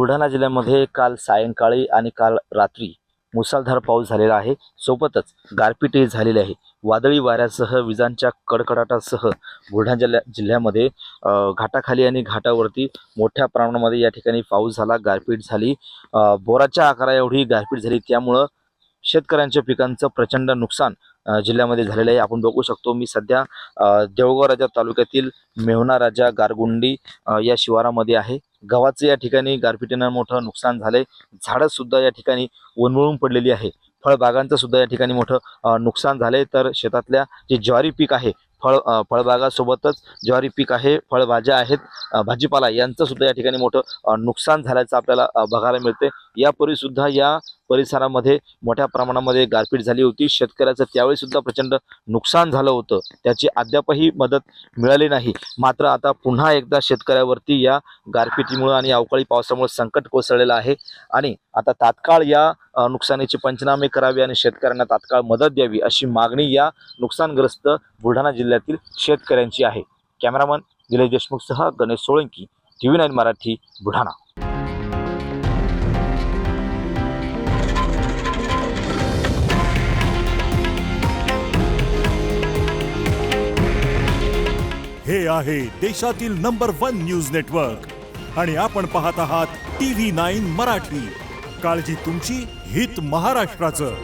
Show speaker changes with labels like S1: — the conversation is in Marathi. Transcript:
S1: बुलढाणा जिल्ह्यामध्ये काल सायंकाळी आणि काल रात्री मुसळधार पाऊस झालेला आहे. सोबतच गारपीटही झालेली आहे. वादळी वाऱ्यासह विजांच्या कडकडाटासह बुलढाणा जिल्ह्यामध्ये घाटाखाली आणि घाटावरती मोठ्या प्रमाणामध्ये या ठिकाणी पाऊस झाला, गारपीट झाली. बोराच्या आकारा एवढी गारपीट झाली, त्यामुळं शेतकऱ्यांच्या पिकांचं प्रचंड नुकसान जिल्ह्यामध्ये झालेलं आहे. आपण बघू शकतो, मी सध्या देऊळगाव राजा तालुक्यातील मेहुणा राजा गारगुंडी या शिवारामध्ये आहे. गव्हाचं या ठिकाणी गारपिटीनं मोठं नुकसान झालंय. झाडं सुद्धा या ठिकाणी उन्मळून पडलेली आहे. फळबागांचं सुद्धा या ठिकाणी मोठं नुकसान झालंय. तर शेतातल्या जे ज्वारी पीक आहे, फळबागासोबतच ज्वारी पीक आहे, फळभाज्या आहेत, भाजीपाला यांचं सुद्धा या ठिकाणी मोठं नुकसान झाल्याचं आपल्याला बघायला मिळते. यापूर्वी सुद्धा या परिसरामध्ये मोठ्या प्रमाणामध्ये गारपीट झाली होती. शेतकऱ्याचं त्यावेळी सुद्धा प्रचंड नुकसान झालं होतं. त्याची अद्यापही मदत मिळाली नाही. मात्र आता पुन्हा एकदा शेतकऱ्यावरती या गारपिटीमुळे आणि अवकाळी पावसामुळे संकट कोसळलेलं आहे आणि आता तात्काळ या नुकसानीचे पंचनामे करावे आणि शेतकऱ्यांना तात्काळ मदत द्यावी अशी मागणी या नुकसानग्रस्त बुलढाणा जिल्ह्यातील शेतकऱ्यांची आहे. कॅमेरामन निलेश देशमुखसह गणेश सोळंकी, TV9 मराठी, बुलढाणा.
S2: हे आहे देशातील नंबर 1 न्यूज नेटवर्क आणि आपण पाहत आहात TV9 मराठी. काळजी तुमची, हित महाराष्ट्राचं.